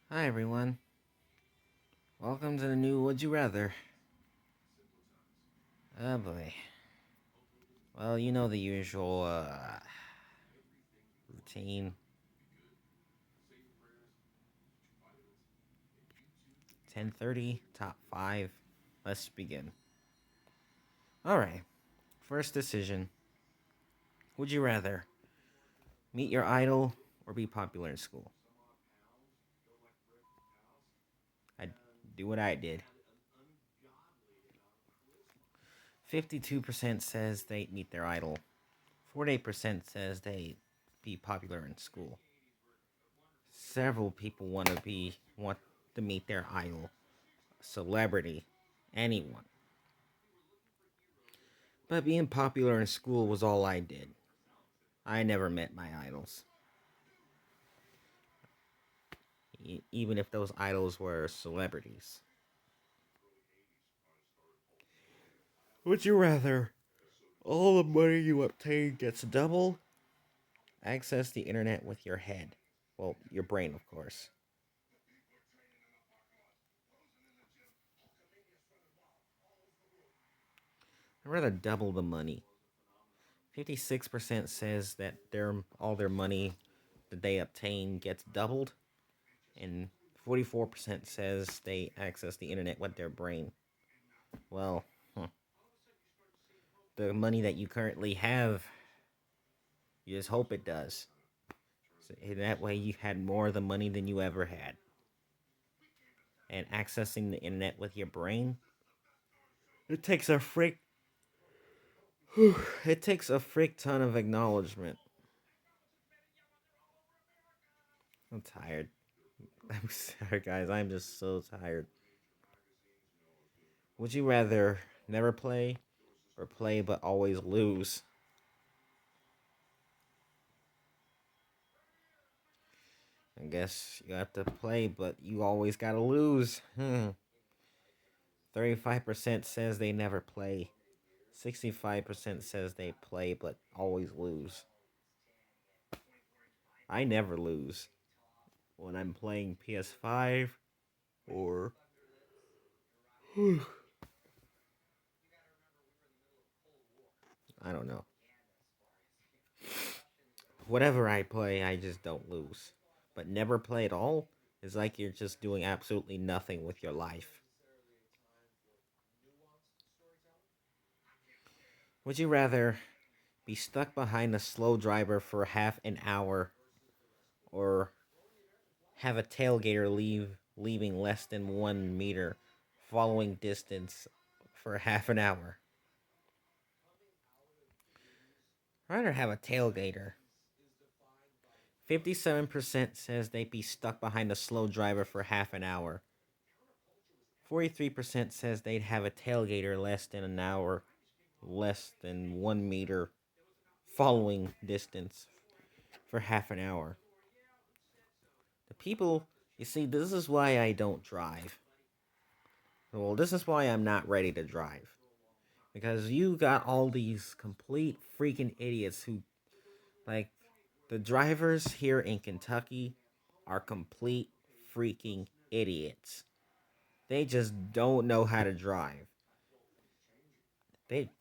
Hi everyone. Welcome to the new Would You Rather. Oh boy. Well, you know the usual routine. 10:30, top 5. Let's begin. All right. First decision. Would you rather meet your idol or be popular in school? I'd do what I did. 52% says they meet their idol. 48% says they be popular in school. Several people want to meet their idol, celebrity, anyone. But being popular in school was all I did. I never met my idols. Even if those idols were celebrities. Would you rather all the money you obtain gets double? Access the internet with your head. Well, your brain, of course. I'd rather double the money. 56% says that all their money that they obtain gets doubled, and 44% says they access the internet with their brain. Well, the money that you currently have, you just hope it does. So that way you had more of the money than you ever had. And accessing the internet with your brain, it takes a frick it takes a frick ton of acknowledgement. I'm tired. I'm sorry guys, I'm just so tired. Would you rather never play or play but always lose? I guess you have to play but you always gotta lose. 35% says they never play. 65% says they play but always lose. I never lose when I'm playing PS5 or I don't know. Whatever I play, I just don't lose. But never play at all is like you're just doing absolutely nothing with your life. Would you rather be stuck behind a slow driver for half an hour or have a tailgater leaving less than 1 meter following distance for half an hour? I'd rather have a tailgater. 57% says they'd be stuck behind a slow driver for half an hour. 43% says they'd have a tailgater less than an hour, less than 1 meter following distance for half an hour. The people, you see, this is why I don't drive. Well, this is why I'm not ready to drive. Because you got all these complete freaking idiots who, like, the drivers here in Kentucky are complete freaking idiots. They just don't know how to drive. They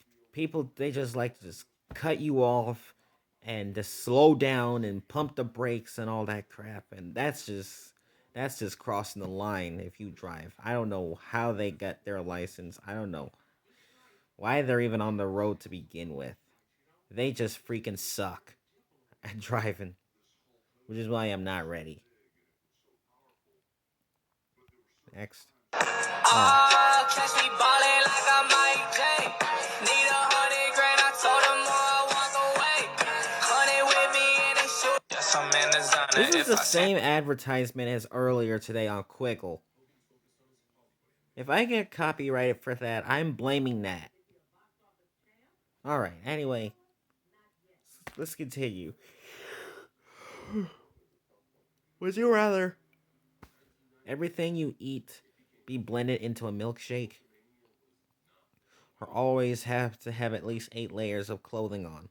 they just like to just cut you off and just slow down and pump the brakes and all that crap, and that's just crossing the line if you drive. I don't know how they got their license. I don't know why they're even on the road to begin with. They just freaking suck at driving, which is why I'm not ready. Next. Oh. Catch me ballin' like I'm Mike J. Need 100 grand, I told them more, walk away. 100 with me and they shoot. Yes, I'm in the zone. This is the same advertisement as earlier today on Quickle. If I get copyrighted for that, I'm blaming that. Alright, anyway, let's continue. Would you rather everything you eat be blended into a milkshake or always have to have at least 8 layers of clothing on?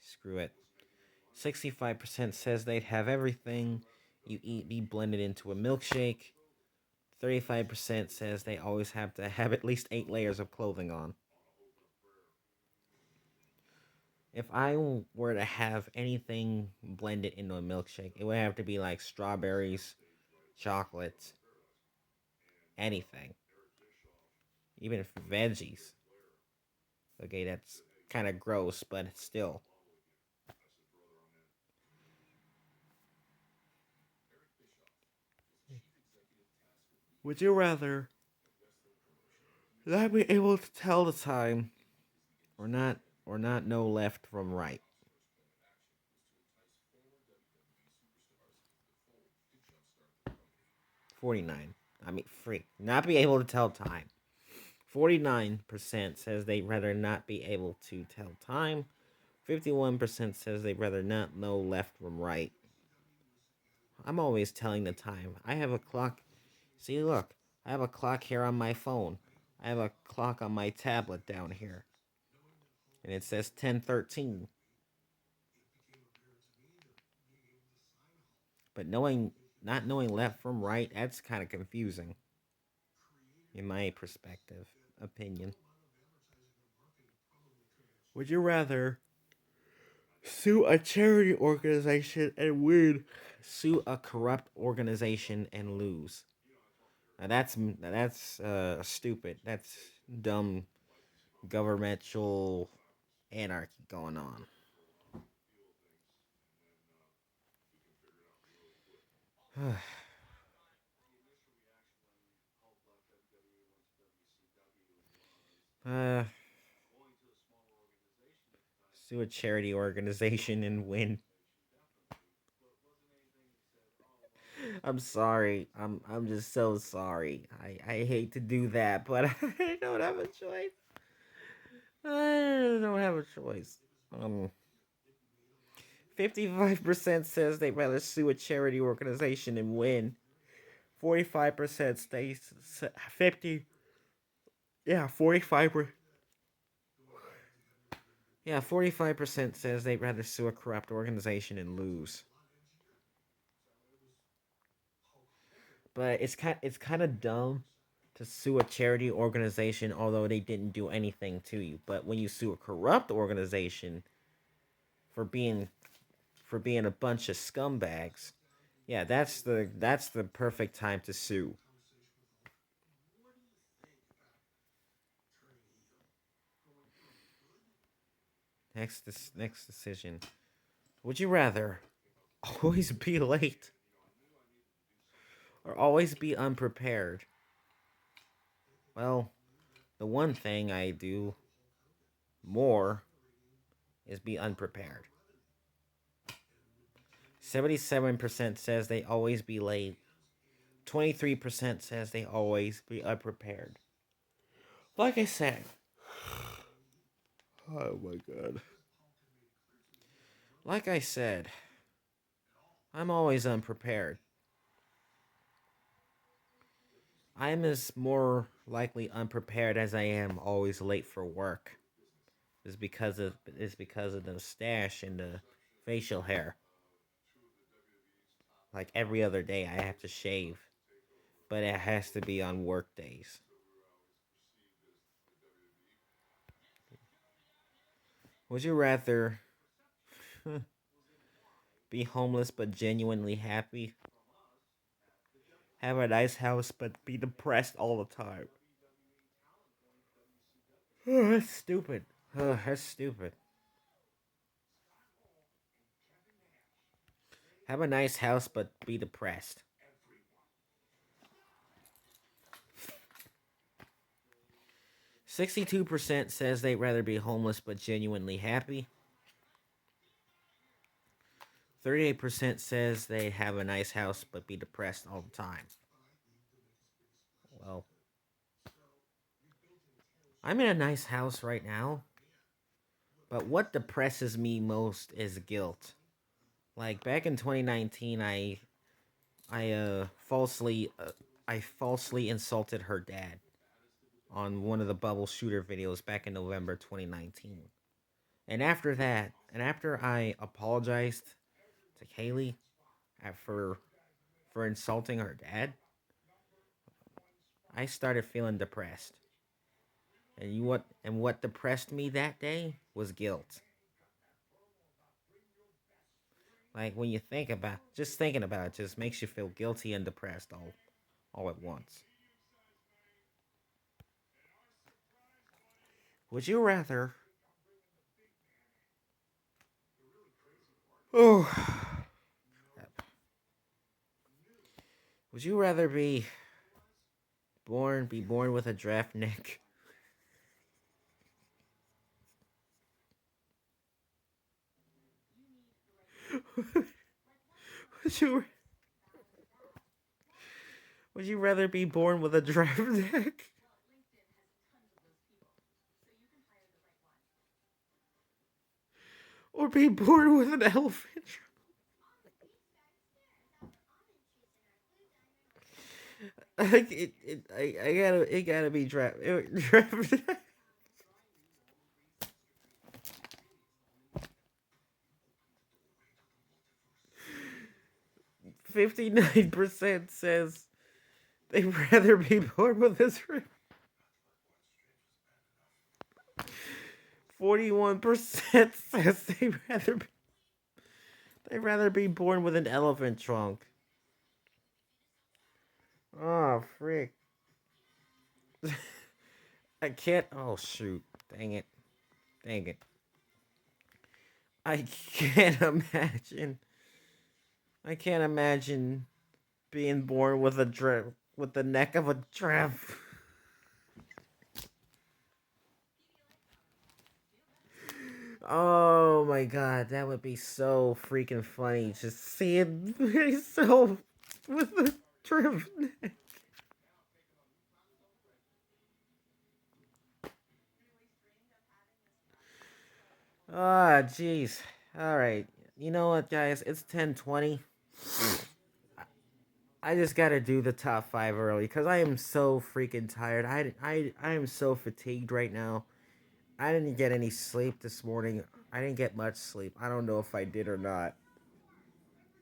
Screw it. 65% says they'd have everything be blended into a milkshake. 35% says they always have to have at least 8 layers of clothing on. If I were to have anything blended into a milkshake, it would have to be like strawberries, chocolate, anything. Even if veggies. Okay, that's kind of gross, but still. Would you rather not be able to tell the time or not know left from right? 49. I mean, free. Not be able to tell time. 49% says they'd rather not be able to tell time. 51% says they'd rather not know left from right. I'm always telling the time. I have a clock. See, look. I have a clock here on my phone. I have a clock on my tablet down here. And it says 10:13. But not knowing left from right, that's kind of confusing in my perspective, opinion. Would you rather sue a charity organization and win, sue a corrupt organization and lose? Now that's stupid. That's dumb governmental anarchy going on. uh, Sue a charity organization and win. I'm sorry. I'm just so sorry. I hate to do that, but I don't have a choice. I don't have a choice. 55% says they'd rather sue a charity organization and win. 45% stays 50. Yeah, 45. Yeah, 45% says they'd rather sue a corrupt organization and lose. But it's kind of dumb to sue a charity organization although they didn't do anything to you. But when you sue a corrupt organization for being a bunch of scumbags, yeah, that's the perfect time to sue. Next decision. Would you rather always be late or always be unprepared? Well, the one thing I do more is be unprepared. 77% says they always be late. 23% says they always be unprepared. Like I said, oh my god. Like I said, I'm always unprepared. I'm as more likely unprepared as I am always late for work. Is because of the stash and the facial hair. Like every other day I have to shave, but it has to be on work days. Would you rather be homeless but genuinely happy? Have a nice house but be depressed all the time? That's stupid. That's stupid. Have a nice house but be depressed. 62% says they'd rather be homeless but genuinely happy. 38% says they have a nice house but be depressed all the time. Well, I'm in a nice house right now, but what depresses me most is guilt. Like back in 2019, I falsely insulted her dad on one of the bubble shooter videos back in November 2019. And after I apologized to Kaylee for for insulting her dad, I started feeling depressed. And what depressed me that day was guilt. Like when you just thinking about it just makes you feel guilty and depressed all at once. Would you rather Oh, would you rather be born with a draft neck? would you would you rather be born with a draft neck or be born with an elephant? It gotta be draft. 59% says they'd rather be born with this. 41% says they'd rather be born with an elephant trunk. Oh frick! I can't. Oh shoot! Dang it! Dang it! I can't imagine. I can't imagine being born with with the neck of a giraffe. Oh my god, that would be so freaking funny. Just seeing myself with a giraffe neck. Ah, jeez. All right. You know what, guys? It's 10:20. I just gotta do the top five early because I am so freaking tired. I am so fatigued right now. I didn't get any sleep this morning. I didn't get much sleep. I don't know if I did or not.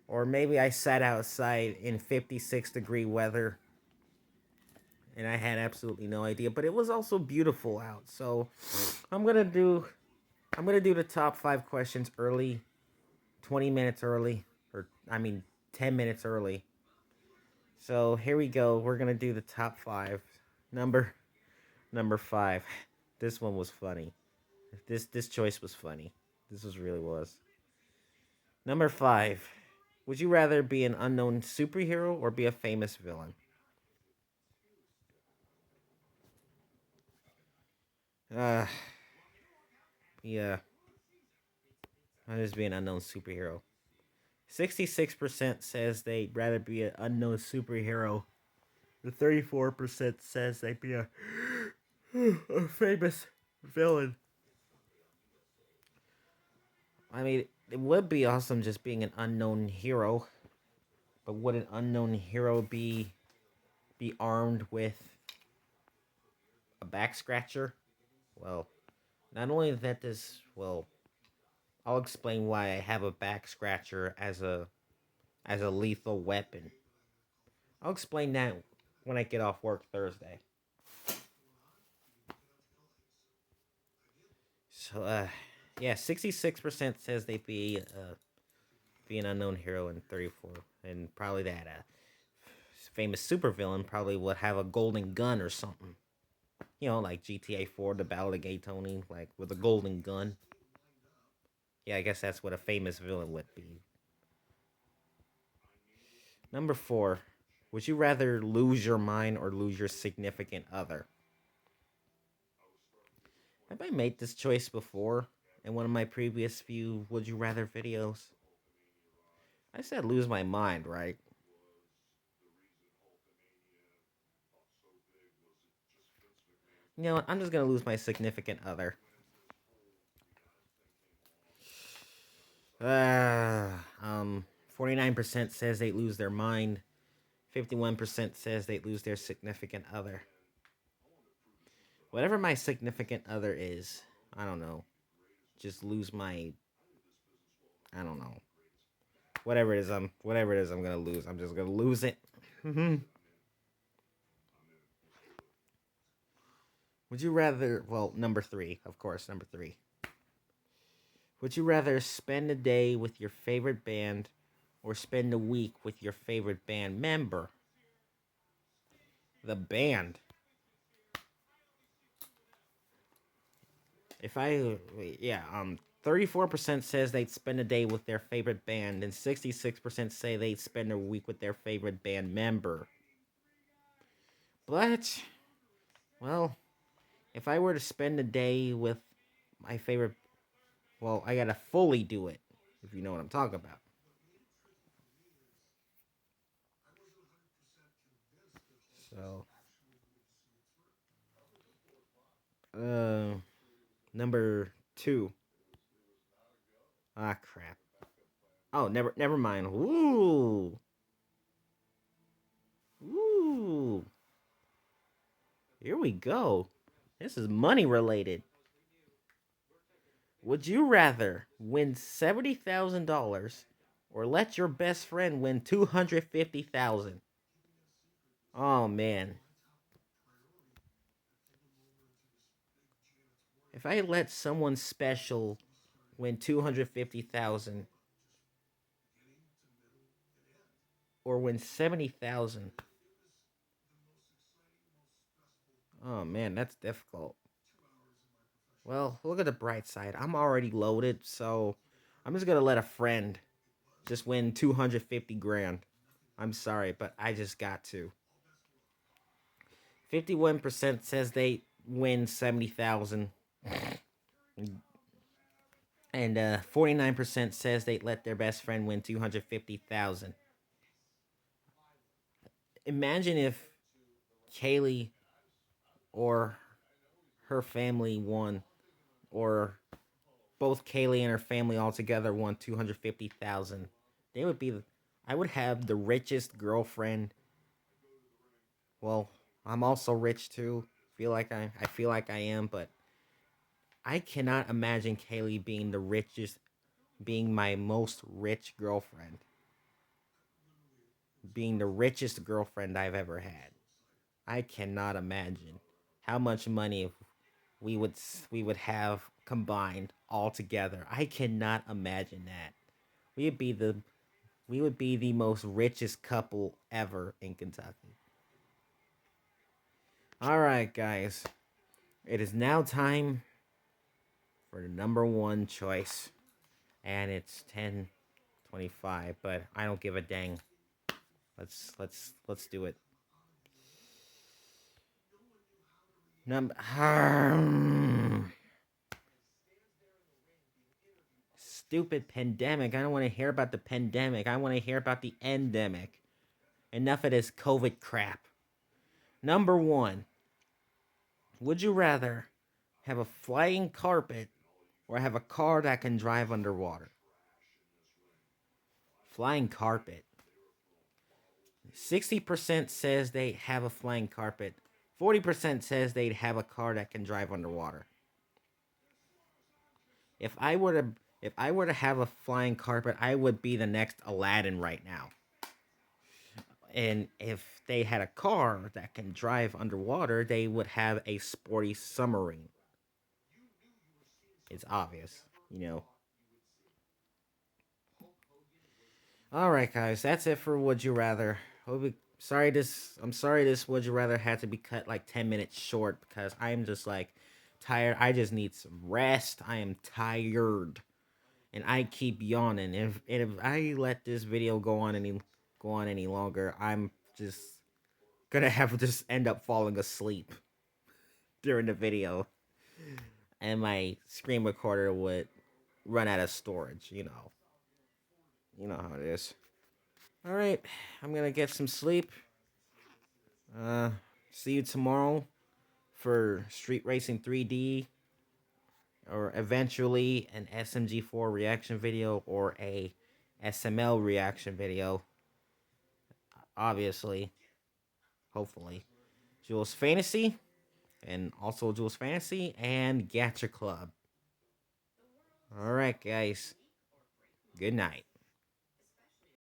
Or maybe I sat outside in 56-degree weather and I had absolutely no idea. But it was also beautiful out. So I'm gonna do I'm gonna do the top five questions early, 20 minutes early, or I mean 10 minutes early. So here we go. We're gonna do the top five. Number number five. This one was funny. This choice was funny. Really was. Number five. Would you rather be an unknown superhero or be a famous villain? Uh, yeah. I'll just be an unknown superhero. 66% says they'd rather be an unknown superhero. The 34% says they'd be a famous villain. I mean, it would be awesome just being an unknown hero, but would an unknown hero be armed with a back scratcher? Well, not only that, I'll explain why I have a back scratcher as a lethal weapon. I'll explain that when I get off work Thursday. So, yeah, 66% says they'd be an unknown hero, and 34, and probably that famous supervillain probably would have a golden gun or something. Like GTA 4, the Battle of Gay Tony, like with a golden gun. Yeah, I guess that's what a famous villain would be. Number four, would you rather lose your mind or lose your significant other? Have I made this choice before in one of my previous few Would You Rather videos? I said lose my mind, right? You know what? I'm just gonna lose my significant other. 49% says they lose their mind. 51% says they lose their significant other. Whatever my significant other is, I don't know. Just lose my. I don't know. whatever it is I'm gonna lose. I'm just gonna lose it. Would you rather? Well, number three, of course, number three. Would you rather spend a day with your favorite band or spend a week with your favorite band member? The band. If I, yeah, 34% says they'd spend a day with their favorite band, and 66% say they'd spend a week with their favorite band member. But, well, if I were to spend a day with my favorite, well, I gotta fully do it, if you know what I'm talking about. So, uh, number two. Ah, crap. Oh, never mind. Ooh, ooh. Here we go. This is money related. Would you rather win $70,000 or let your best friend win 250,000? Oh man. If I let someone special win 250,000 or win 70,000. Oh man, that's difficult. Well, look at the bright side. I'm already loaded, so I'm just going to let a friend just win 250 grand. I'm sorry, but I just got to. 51% says they win 70,000 and 49% says they let their best friend win 250,000. Imagine if Kaylee or her family won, or both Kaylee and her family all together won 250,000. They would be. I would have the richest girlfriend. Well, I'm also rich too. I feel like I am, but I cannot imagine Kaylee being the richest, being my most rich girlfriend, being the richest girlfriend I've ever had. I cannot imagine how much money we would we would have combined all together. I cannot imagine that. We'd be the we would be the most richest couple ever in Kentucky. All right, guys. It is now time for the number one choice. And it's 10:25, but I don't give a dang. Let's do it. Number Stupid pandemic. I don't want to hear about the pandemic. I want to hear about the endemic. Enough of this COVID crap. Number one. Would you rather have a flying carpet or have a car that can drive underwater? Flying carpet. 60% says they have a flying carpet. 40% says they'd have a car that can drive underwater. If I were to if I were to have a flying carpet, I would be the next Aladdin right now. And if they had a car that can drive underwater, they would have a sporty submarine. It's obvious, you know. All right, guys, that's it for Would You Rather. I'm sorry this Would You Rather had to be cut like 10 minutes short because I'm just like tired. I just need some rest. I am tired, and I keep yawning. If I let this video go on any longer, I'm just gonna have to just end up falling asleep during the video, and my screen recorder would run out of storage. You know how it is. All right, I'm gonna get some sleep. Uh, See you tomorrow for Street Racing 3D, or eventually an SMG4 reaction video or a SML reaction video. Obviously, hopefully, Jules Fantasy, and also Jules Fantasy and Gacha Club. All right, guys. Good night.